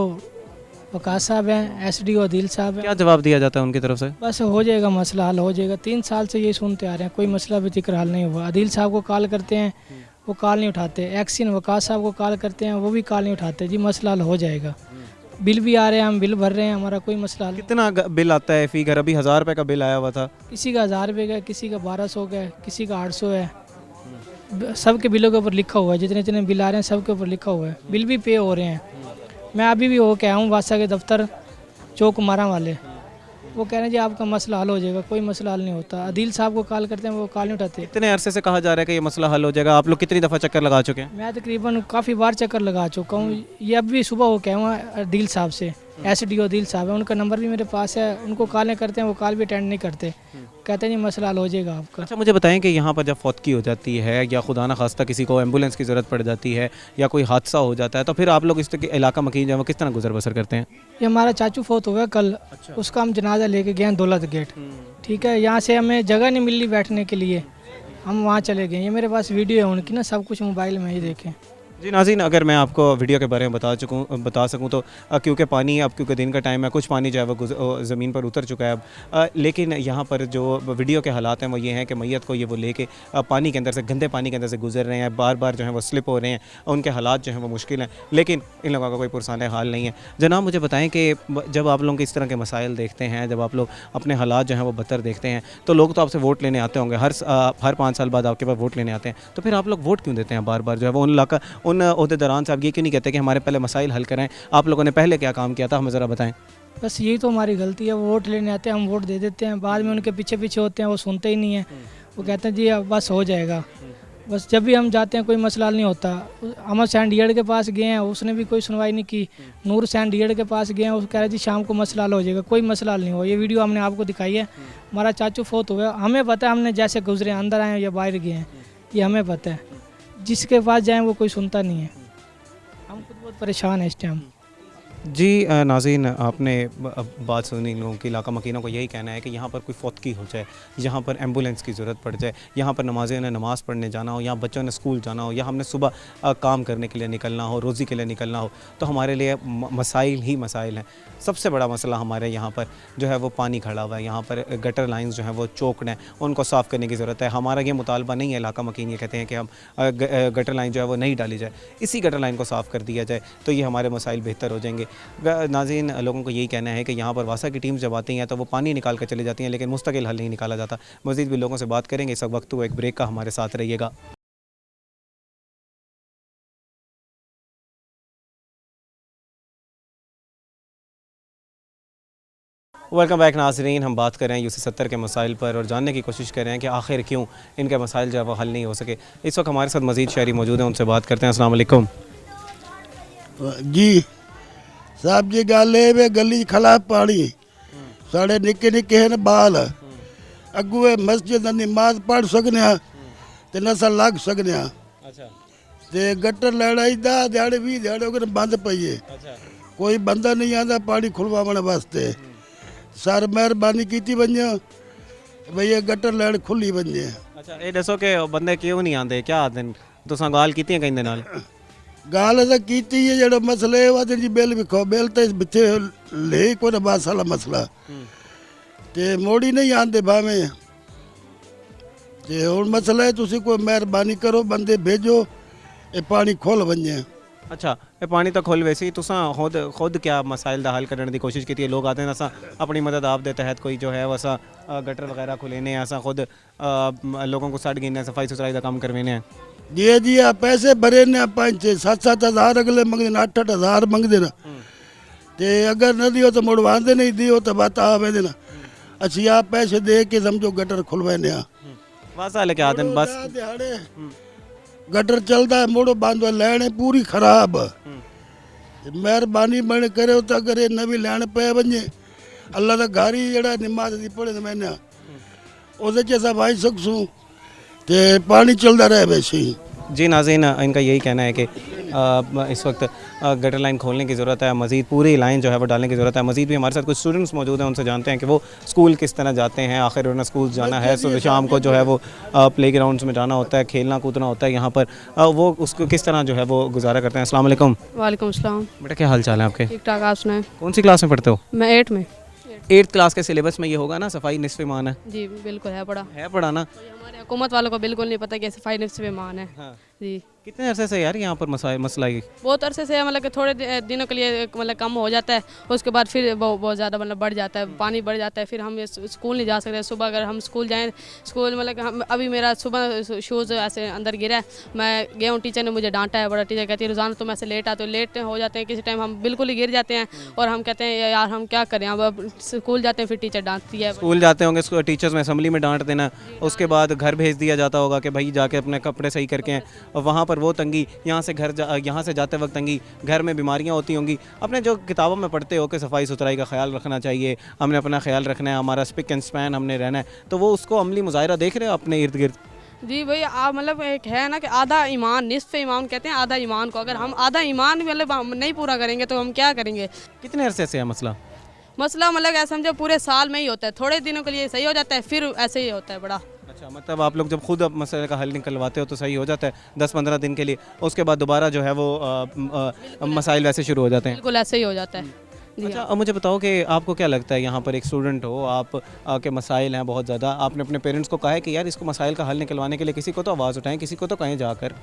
वकास साहब हैं, SDO अदील साहब हैं। क्या जवाब दिया जाता है उनकी तरफ से? बस हो जाएगा, मसला हल हो जाएगा। 3 साल से ये सुनते आ रहे हैं, कोई मसला भी जिक्र हल नहीं हुआ। अदील साहब को कॉल करते हैं, वो कॉल नहीं उठाते। एक्सिन वकास साहब को कॉल करते हैं, वो भी कॉल नहीं उठाते। जी मसला हल हो जाएगा। बिल भी आ रहे हैं, हम बिल भर रहे हैं, हमारा कोई मसला हल। कितना बिल आता है फी घर? अभी 1000 रुपये का बिल आया हुआ था। किसी का 1000 रुपये का, किसी का 1200 का, किसी का 800 है। सबके बिलों के ऊपर लिखा हुआ है, जितने जितने बिल आ रहे हैं सबके ऊपर लिखा हुआ है। बिल भी पे हो रहे हैं। मैं अभी भी हो के आया हूँ वासा के दफ्तर चौक मारा वाले, वो कह रहे हैं जी आपका मसला हल हो जाएगा। कोई मसला हल नहीं होता। अदील साहब को कॉल करते हैं, वो कॉल नहीं उठाते। इतने अरसे से कहा जा रहा है कि ये मसला हल हो जाएगा। आप लोग कितनी दफ़ा चक्कर लगा चुके हैं? मैं तकरीबन काफ़ी बार चक्कर लगा चुका हूँ। ये अब भी सुबह हो के आया हूँ अदील साहब से। SDO अदील साहब है, उनका नंबर भी मेरे पास है। उनको कॉलें करते हैं, वो कॉल भी अटेंड नहीं करते। कहते हैं जी मसला हल हो जाएगा आपका। अच्छा मुझे बताएं कि यहाँ पर जब फौतगी हो जाती है या खुदा न खास्ता किसी को एम्बुलेंस की ज़रूरत पड़ जाती है या कोई हादसा हो जाता है तो फिर आप लोग इस इलाका मकीन जो है वो किस तरह गुजर बसर करते हैं? ये हमारा चाचू फौत हो गया कल। अच्छा। उसका हम जनाजा लेके गए हैं दौलत गेट। ठीक है, यहाँ से हमें जगह नहीं मिल रही बैठने के लिए, हम वहाँ चले गए। ये मेरे पास वीडियो है उनकी ना, सब कुछ मोबाइल में ही देखें। जी नाज़रीन, अगर मैं आपको वीडियो के बारे में बता सकूं तो क्योंकि पानी अब क्योंकि दिन का टाइम है, कुछ पानी जो है वो ज़मीन पर उतर चुका है अब, लेकिन यहाँ पर जो वीडियो के हालात हैं वो ये हैं कि मैयत को ये वो लेके पानी के अंदर से, गंदे पानी के अंदर से गुजर रहे हैं, बार बार जो है वो स्लिप हो रहे हैं, उनके हालात जो हैं वो मुश्किल हैं, लेकिन इन लोगों का कोई पुरसान हाल नहीं है। जनाब मुझे बताएँ कि जब आप लोग इस तरह के मसाइल देखते हैं, जब आप लोग अपने हालात जो हैं वो बदतर देखते हैं, तो लोग तो आपसे वोट लेने आते होंगे, हर 5 साल बाद आपके पास वोट लेने आते हैं, तो फिर आप लोग वोट क्यों देते हैं बार बार जो है वो उन ओहदेदारान साहब ये क्यों नहीं कहते कि हमारे पहले मसाइल हल कराएं? आप लोगों ने पहले क्या काम किया था, हमें ज़रा बताएं। बस यही तो हमारी गलती है, वो वोट लेने आते हैं, हम वोट दे देते हैं, बाद में उनके पीछे पीछे होते हैं, वो सुनते ही नहीं है। वो कहते हैं जी अब बस हो जाएगा। बस जब भी हम जाते हैं कोई मसला नहीं होता। अमर सैंडियड के पास गए हैं, उसने भी कोई सुनवाई नहीं की। नूर सैंडियड के पास गए हैं, वो कह रहे जी शाम को मसला हल हो जाएगा, कोई मसला हल नहीं हुआ। ये वीडियो हमने आपको दिखाई है, हमारा चाचू फोत हुआ, हमें पता है, हमने जैसे गुजरे अंदर आए या बाहर गए हैं, ये हमें पता है। जिसके पास जाएँ वो कोई सुनता नहीं है, हम खुद बहुत परेशान हैं इस टाइम। जी नाज़रीन, आपने बात सुनी, इन लोगों की इलाका मकीनों को यही कहना है कि यहाँ पर कोई फौतगी हो जाए, यहाँ पर एम्बुलेंस की ज़रूरत पड़ जाए, यहाँ पर नमाज़ियों ने नमाज़ पढ़ने जाना हो, यहाँ बच्चों ने स्कूल जाना हो, या हमने सुबह काम करने के लिए निकलना हो, रोज़ी के लिए निकलना हो, तो हमारे लिए मसाइल ही मसाइल हैं। सबसे बड़ा मसला हमारे यहाँ पर जो है वो पानी खड़ा हुआ है, यहाँ पर गटर लाइन्स जो हैं वो चौकड हैं, उनको साफ़ करने की ज़रूरत है। हमारा ये मुतालबा नहीं है, इलाका मकीन ये कहते हैं कि हम गटर लाइन जो है वो नहीं डाली जाए, इसी गटर लाइन को साफ़ कर दिया जाए तो ये हमारे मसाइल बेहतर हो जाएंगे। नाज़रीन, लोगों को यही कहना है कि यहाँ पर वासा की टीम जब आती हैं तो वो पानी निकाल कर चली जाती हैं, लेकिन मुस्तकिल हल नहीं निकाला जाता। मज़ीद भी लोगों से बात करेंगे, इस वक्त तो एक ब्रेक का, हमारे साथ रहिएगा। वेलकम बैक नाज़रीन, हम बात कर रहे हैं यूसी 70 के मसाइल पर और जानने की कोशिश कर रहे हैं कि आखिर क्यों इनके मसाइल जो है वो हल नहीं हो सके। इस वक्त हमारे साथ मज़ीद शहरी मौजूद हैं, उनसे बात करते हैं। अस्सलाम वालेकुम जी साहब जी, गल है गली खला पानी, साढ़े निक्के निक्के हैं बाल, अगुए मस्जिद नमाज पढ़ सकने ते नसल लग सकने, ते गटर लड़ाई दा दिहाड़े 20 दिहाड़े बंद पई है, कोई बंदा नहीं आता पानी खुलवाने वास्ते। सर मेहरबानी की बने भई ये गटर लैंड खुली बने। अच्छा ये दसो कि बंदे क्यों नहीं आते, क्या आते हैं? तुसां गाल कीती है कहीं दे नाल? गाल तो की है, जो मसले है जी बिल विखो, बिल तो बिथे ले को बस वाला मसला, ते मोड़ी नहीं आते भावे, ते हुण मसला है तुसी कोई मेहरबानी करो, बंदे भेजो, ये पानी खोल बने। अच्छा ये पानी तो खोल वैसे ही तुसां खुद क्या मसाइल दा हल करने की कोशिश की है? लोग आते हैं असा अपनी मदद आप दे तहत कोई जो है वैसा गटर वगैरह खुलेने, असा खुद लोगों को सट गिने, सफाई सुथराई का काम करवेने। जी जी आप पैसे भरे ने 5-7 हज़ार अगले मंगते, 8-8 हज़ार मंगते ना, ते अगर न दियो तो मुड़वाते नहीं, दियो तो बात आवे देना। अच्छी आप पैसे दे के समझो गटर खुलवाने बस लेके आते हैं बस दिहाड़े गटर चलता है, मोड़ो बांधो, लैन पूरी खराब। मेहरबानी बन करे तो अगर ये नवी लैन पे बने, अल्लाह का घर ही जरा नमाज दी पढ़े मैंने उसे जैसा भाई सकूँ ते पानी चलता रहे वैसे ही। जी नाज़रीन, इनका यही कहना है कि इस वक्त गटर लाइन खोलने की ज़रूरत है, मज़ीद पूरी लाइन जो है वो डालने की ज़रूरत है। मज़ीद भी हमारे साथ कुछ स्टूडेंट्स मौजूद हैं, उनसे जानते हैं कि वो स्कूल किस तरह जाते हैं। आखिर उन्हें स्कूल जाना है तो शाम को जो है वो प्ले ग्राउंड्स में जाना होता है, खेलना कूदना होता है यहाँ पर, वो उसको किस तरह जो है वो गुजारा करते हैं। अस्सलाम वालेकुम। वालेकुम अस्सलाम। बेटा क्या हाल चाल है आपके? ठीक ठाक, आप सुनाएं। कौन सी क्लास में पढ़ते हो? मैं 8 में। 8th क्लास के सिलेबस में ये होगा ना सफाई निस्फ़ ईमान है? जी बिल्कुल है पढ़ा, है पढ़ा ना। हमारे हुकूमत वालों को बिल्कुल नहीं पता कि सफाई निस्फ़ ईमान है। हाँ। जी कितने अरसे से यार यहाँ पर मसला ये? बहुत अरसे से, मतलब कि थोड़े दिनों के लिए मतलब कम हो जाता है, उसके बाद फिर बहुत ज़्यादा मतलब बढ़ जाता है, पानी बढ़ जाता है, फिर हम स्कूल नहीं जा सकते। सुबह अगर हम स्कूल जाएँ, स्कूल मतलब हम अभी मेरा सुबह शूज़ ऐसे अंदर गिरा है, मैं गया हूँ, टीचर ने मुझे डांटा है बड़ा। टीचर कहती है रोज़ाना तुम ऐसे लेट आते हो, लेट हो जाते हैं, किसी टाइम हम बिल्कुल ही गिर जाते हैं और हम कहते हैं यार हम क्या करें, अब स्कूल जाते हैं फिर टीचर डांटती है। स्कूल जाते होंगे, टीचर्स में असम्बली में डांट देना, उसके बाद घर भेज दिया जाता होगा कि भाई जाके अपने कपड़े सही करके हैं, और वहाँ पर वो तंगी, यहाँ से जाते वक्त तंगी, घर में बीमारियाँ होती होंगी। अपने जो किताबों में पढ़ते हो कि सफाई सुथराई का ख्याल रखना चाहिए, हमने अपना ख्याल रखना है, हमारा स्पिक एंड स्पैन हमने रहना है, तो वो उसको अमली मुजाहिरा देख रहे हो अपने इर्द गिर्द? जी भाई आप मतलब एक है ना कि आधा ईमान, निस्फ़ ईमान कहते हैं आधा ईमान को, अगर हम आधा ईमान मतलब हम नहीं पूरा करेंगे तो हम क्या करेंगे। कितने अरसे से है मसला? मसला मतलब ऐसा समझो पूरे साल में ही होता है, थोड़े दिनों के लिए सही हो जाता है, फिर ऐसे ही होता है बड़ा। अच्छा, मतलब आप लोग जब खुद अब मसले का हल निकलवाते हो तो सही हो जाता है 10-15 दिन के लिए, उसके बाद दोबारा जो है वो मसाइल वैसे शुरू हो जाते हैं। बिल्कुल ऐसे ही हो जाता है जी। अच्छा, अब मुझे बताओ कि आपको क्या लगता है, यहाँ पर एक स्टूडेंट हो आप, के मसाइल हैं बहुत ज़्यादा, आपने अपने पेरेंट्स को कहा है कि यार इसको मसाइल का हल निकलवाने के लिए किसी को तो आवाज़ उठाएं, किसी को तो कहें जाकर?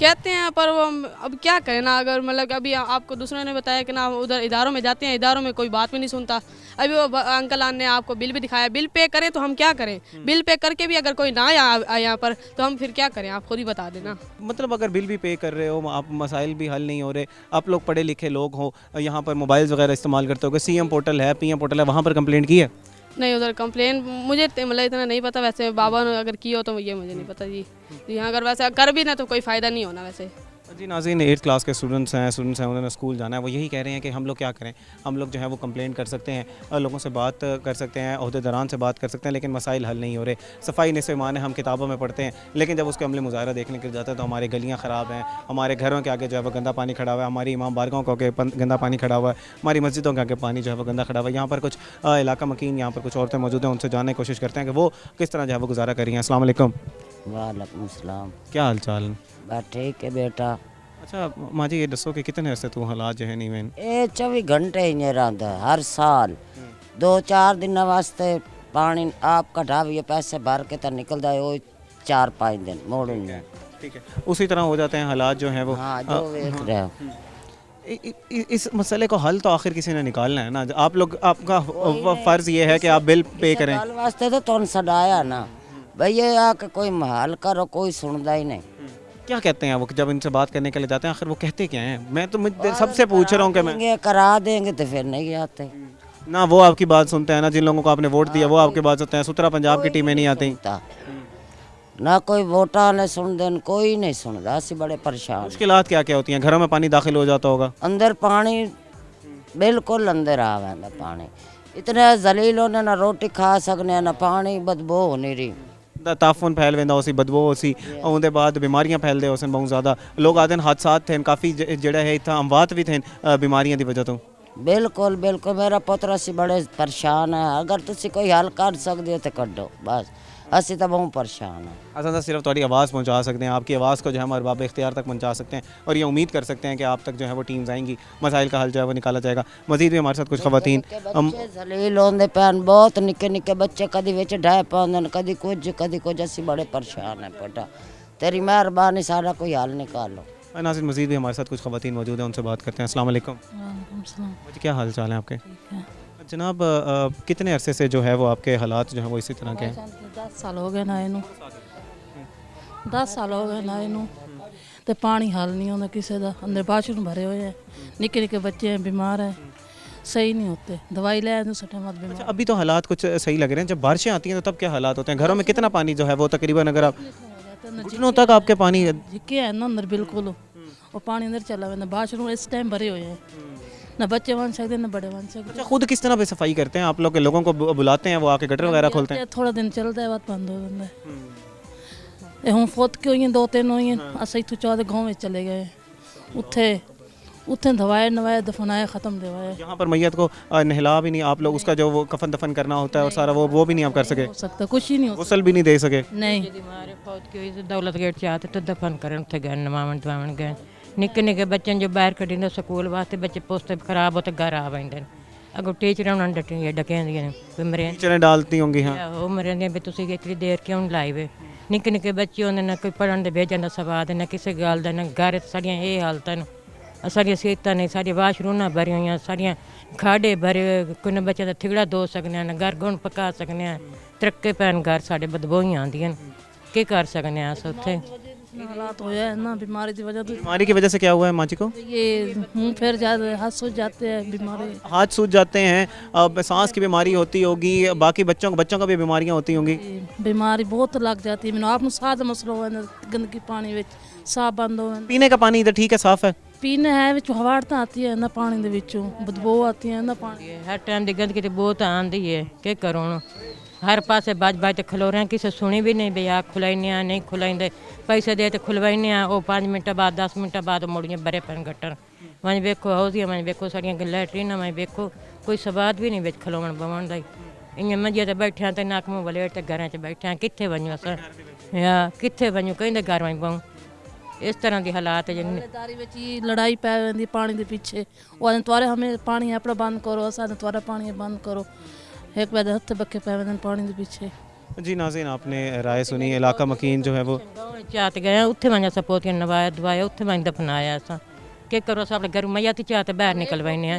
कहते हैं पर वो अब क्या करें ना, अगर मतलब अभी आपको दूसरों ने बताया कि ना उधर इदारों में जाते हैं, इदारों में कोई बात भी नहीं सुनता। अभी वो अंकल ने आपको बिल भी दिखाया, बिल पे करें तो हम क्या करें, बिल पे करके भी अगर कोई ना आए यहाँ पर तो हम फिर क्या करें, आप खुद ही बता देना। मतलब अगर बिल भी पे कर रहे हो आप, मसाइल भी हल नहीं हो रहे, आप लोग पढ़े लिखे लोग हो, यहाँ पर मोबाइल्स वगैरह इस्तेमाल करते हो, CM पोर्टल है, PM पोर्टल है, वहाँ पर कंप्लेंट की है? नहीं, उधर कंप्लेन मुझे मतलब इतना नहीं पता, वैसे बाबा ने अगर की हो तो ये मुझे नहीं पता जी। यहाँ अगर वैसे कर भी ना तो कोई फ़ायदा नहीं होना वैसे जी। नाज़रीन, 8th क्लास के स्टूडेंट्स हैं, उन्होंने स्कूल जाना है, वो यही कह रहे हैं कि हम लोग क्या करें, हम लोग जो है वो कंप्लेंट कर सकते हैं, लोगों से बात कर सकते हैं, अहदेदारान से बात कर सकते हैं, लेकिन मसाइल हल नहीं हो रहे। सफाई निस्फ़ ईमान है, हम किताबों में पढ़ते हैं, लेकिन जब उसके अमली मुज़ाहरा देखने के जाता है तो हमारी गलियाँ ख़राब हैं, हमारे घरों के आगे जो है वो गंदा पानी खड़ा हुआ है, हमारी इमाम बारगाहों के आगे गंदा पानी खड़ा हुआ है, हमारी मस्जिदों के आगे पानी जो है वो गंदा खड़ा हुआ है। यहाँ पर कुछ इलाका मकीन, यहाँ पर कुछ औरतें मौजूद हैं, उनसे जानने की कोशिश करते हैं कि वो किस तरह जो है वो गुजारा कर रही हैं। अस्सलाम वालेकुम। वालेकुम सलाम। क्या हाल चाल? बस ठीक है बेटा। अच्छा माँ जी, ये दसो कि कितने अरसे तू हालात जो है नहीं में? ये 24 घंटे ही नहीं रहता, हर साल 2-4 दिन वास्ते पानी आप कटाविए पैसे भर के तो निकल जाए, वो 4-5 दिन मोड़ नहीं। ठीक है, उसी तरह हो जाते हैं हालात जो हैं वो। हाँ, जो देख रहे हो। इस मसले को हल तो आखिर किसी ने निकालना है ना। आप लोग, आपका फ़र्ज़ ये है कि आप बिल पे करें। हल वास्ते तो तुम सडाया ना भाई, ये आके कोई हल करो, कोई सुनता ही नहीं। क्या कहते हैं वो जब इनसे बात करने के लिए जाते हैं, आखिर वो कहते क्या हैं? मैं तो सबसे पूछ रहा हूँ कि मैं करा देंगे तो फिर नहीं आते ना, वो आपकी बात सुनते हैं ना, जिन लोगों को आपने वोट दिया वो आपकी बात सुनते हैं। सुतरा पंजाब की टीमें नहीं आती ना, कोई वोटा वाले सुन देन, कोई नहीं सुनता। असि बड़े परेशान। मुश्किलात क्या क्या होती हैं? घरों में पानी दाखिल हो जाता होगा? अंदर पानी बिल्कुल अंदर आ वैंदा पानी, इतने जलील होने, ना रोटी खा सकने, ना पानी, बदबू हो नहीं रही, ताफुन फैल वेंदा उसी, बदबू उसी, उनके बाद बीमारियां फैलदे उसन बहुत ज़्यादा। लोग आते हैं हादसात थे काफ़ी, जड़ा है इतना अमवात भी थे बीमारियां की वजह तो। बिल्कुल बिल्कुल। मेरा पुत्र असी बड़े परेशान है, अगर तुसी कोई हल कर सकते हो तो कड्डो, बस असी तो बहुत परेशान है। असल में सिर्फ थोड़ी आवाज़ पहुंचा सकते हैं, आपकी आवाज़ को जो है हमारे बाब इख्तियार तक पहुंचा सकते हैं, और ये उम्मीद कर सकते हैं कि आप तक जो है वो टीम्स आएंगी, मसाइल का हल जो है वो निकाला जाएगा। मजीद भी हमारे साथ कुछ खवातीन जलील होंदे पैन, बहुत निक्के निक्के बच्चे कदी विच ढह पाउंदे, कदी कुछ असी बड़े परेशान है बेटा, तेरी मेहरबानी सारा कोई हल निकालो। नाज़रीन, मजीद भी हमारे साथ कुछ खवातीन मौजूद हैं, उनसे बात करते हैं। अस्सलाम वालेकुम। क्या हाल चाल है आपके? जनाब, कितने अरसे से जो है वो आपके हालात जो है वो इसी तरह के हैं? 10 साल हो गए ना इनू, 10 साल हो गए ना इनू, तो पानी हल नहीं होता किसी का, अंदर बाथरूम भरे हुए हैं, निक्के निक्के बच्चे हैं, बीमार हैं, सही नहीं होते, दवाई ले आए सटे मत बीमार। अभी तो हालात कुछ सही लग रहे हैं, जब बारिशें आती हैं तो तब क्या हालात होते हैं? घरों में कितना पानी जो है वो तकरीबन, अगर आप घुटनों तक आपके पानी झिक्के हैं ना अंदर बिल्कुल, वो पानी अंदर चला हुआ, बाथरूम इस टाइम भरे हुए हैं, ना बच्चे बन सकते ना बड़े बन सकते। अच्छा, खुद किस तरह पे सफाई करते हैं आप लोग? के लोगों को बुलाते हैं, वो आके गटर वगैरह खोलते हैं? थोड़ा दिन चलता है, बात बंद हो जाता है। हूँ फौत की हुई 2-3 हुई, अस इतों 14 गाँव में चले गए, उत्थे दवाए नवाए दफनाए ख़त्म दवाए। यहाँ पर मैयत को नहला भी नहीं आप लोग, उसका जो वो कफन दफन करना होता है और सारा वो भी नहीं आप कर सके? हो सकता कुछ ही नहीं, गुस्ल भी नहीं दे सके? नहीं। फौत की हुई दौलत गेट से आते तो दफन करन उत्थे गए, नवावन दवावन गए, निक्के निक्के बच्चे जो बाहर कड्ढी स्कूल वास्ते, बच्चे पोस्ते खराब होते घर आ पैंदे, अगो टीचर उन्होंने डकें टीचरें डालती होंगी। हाँ, वो मरेंदे भी तुसी इतनी देर क्यों लाई वे, निक्के निक्के बच्चे होंदे, ना कोई पढ़न दे भेजन दा सवाद, ना किसी गल दा, ना घर सारियां ये हालत न, सारियां सीतां नहीं, सारी वाशरूम भरी हुई, सारियां खाड़े भरे, कोई ना बच्चे का थिगड़ा धो सकने, ना घर गुण पका सकने, तरक्के पैन घर साढ़े बदबूइयां आंदियां, के कर सकने अस उत्थे? हालात हो जाए ना बीमारी की वजह। बीमारी की वजह से क्या हुआ है माँ जी को? ये मुँह फिर जाते, हाथ सूज जाते हैं, बीमारी हाथ सूज जाते हैं, अब सांस की बीमारी होती होगी, बाकी बच्चों का भी बीमारियां होती होंगी। बीमारी बहुत लग जाती है। मैंने आपने साथ मसला हुआ है, गंदगी पानी में साफ बंद हो। पीने का पानी इधर ठीक है, साफ है? पीने है विच हवाड़ता आती है ना, पानी दे विचों बदबू आती है ना, पानी हर टाइम की गंदगी तो बहुत आंदी है, के करो हर पासे बाज खलो रहे, किसी सुनी भी नहीं, भैया खुलाइने नहीं खुलाइंदे, पैसे दे तो खुलवाइने, वो 5 मिनट बाद 10 मिनट बाद मुड़ियाँ भरे पैन गटर, वहीं वेखो हाउस वहीं वेखो सारियां लैटरीन, वहीं वेखो कोई सवाद भी नहीं बिच खलोवन बवन का। इं मंजे ते बैठे हैं तो नक मुँह वलेट ते घर च बैठे हैं कित्थे वञूं असां कित्थे वञूं कहंदे घर वञ पऊं इस तरह की हालात है जिन दारी विच ही लड़ाई पै वेंदी पानी दे पीछे वो तुम्हारे हमें पानी अपना बंद करो असां तुम्हारा पानी बंद करो एक बार हथ बखे पै वेंदे पानी दे पीछे। जी नाज़रीन, आपने राय सुनी। इलाका मकीन जो है वो चात गए उत्थे वञ असां पोतियां नवाया दवाया उत्थे वञ दफनाया असां के करो असां अपने घर मैया ती चात बाहर निकल वैने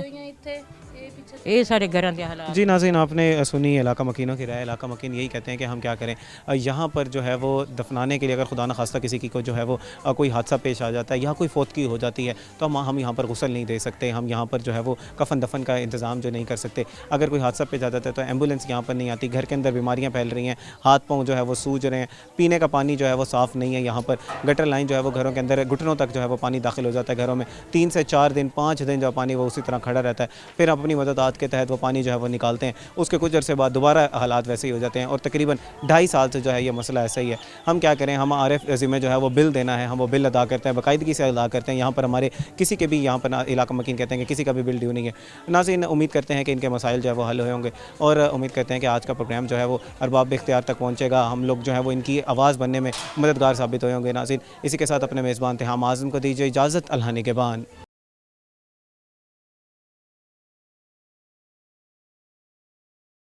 ये सारे घरों के हालात। जी नाज़रीन, आपने सुनी इलाका मकीनों की राय। इलाका मकीन यही कहते हैं कि हम क्या करें, यहाँ पर जो है वो दफनाने के लिए अगर खुदा न खास्ता किसी की को जो है वो कोई हादसा पेश आ जाता है या कोई फौतगी हो जाती है तो हम यहाँ पर गुस्ल नहीं दे सकते, हम यहाँ पर जो है वो कफन दफन का इंतज़ाम जो नहीं कर सकते। अगर कोई हादसा पेश आ जाता है तो एम्बुलेंस यहाँ पर नहीं आती, घर के अंदर बीमारियाँ फैल रही हैं, हाथ पाँव जो है वो सूज रहे हैं, पीने का पानी जो है वो साफ़ नहीं है, यहाँ पर गटर लाइन जो है वो घरों के अंदर घुटनों तक जो है वो पानी दाखिल हो जाता है घरों में। 3 से 4 दिन 5 दिन जो पानी वो उसी तरह खड़ा रहता है, फिर अपनी मददात के तहत वो पानी जो है वो निकालते हैं, उसके कुछ अरसे बाद दोबारा हालात वैसे ही हो जाते हैं और तकरीबन 2.5 साल से जो है ये मसला ऐसा ही है। हम क्या करें, हम आरएफ ज़िम्मे जो है वो बिल देना है, हम वो बिल अदा करते हैं, बाकायदगी से अदा करते हैं। यहाँ पर हमारे किसी के भी यहाँ पर इलाका मकीन कहते हैं कि किसी का भी बिल ड्यू नहीं है। नाज़रीन, उम्मीद करते हैं कि इनके मसाइल जो है वो हल हुए होंगे और उम्मीद करते हैं कि आज का प्रोग्राम जो है वो अरबाब इख्तियार तक पहुँचेगा, हम लोग जो है वो इनकी आवाज़ बनने में मददगार साबित हुए होंगे। नाज़रीन, इसी के साथ अपने मेज़बान तिहाम आज़म को दीजिए इजाज़त। अल्लाह निगहबान।